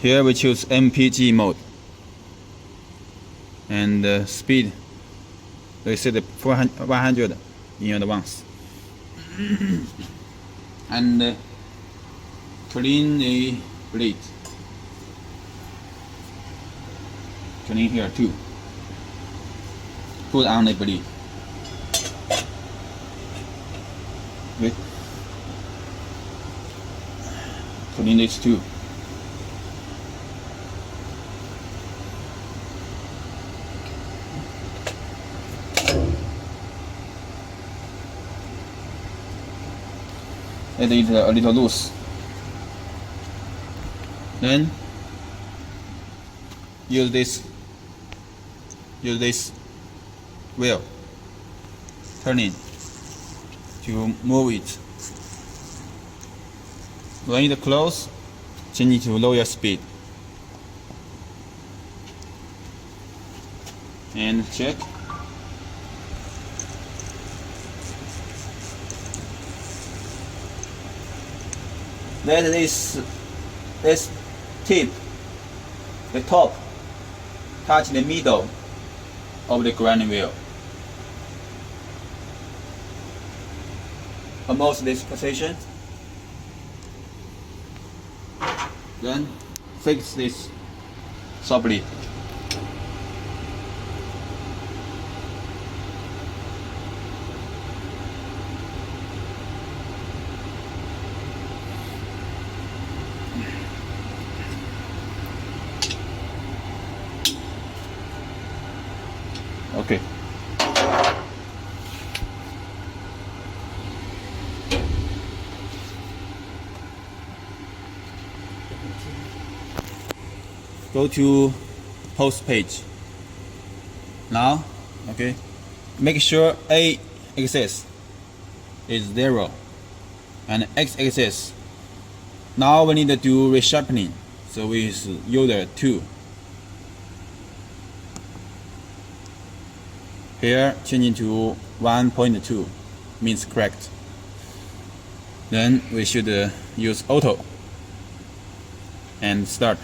Here we choose MPG mode, and speed we set 100 in advance. And clean the blade. Clean here too. Put on the blade. Okay. Clean this too. It is a little loose. Then use this wheel, turn it to move it. When it close, change it to lower speed and check. Let this tip, the top, touch the middle of the grinding wheel. Almost this position. Then fix this saw blade. Okay. Go to post page. Now, okay, make sure A axis is 0 and X axis. Now we need to do resharpening, so we use Yoder 2. Here, changing to 1.2 means correct. Then we should use auto and start.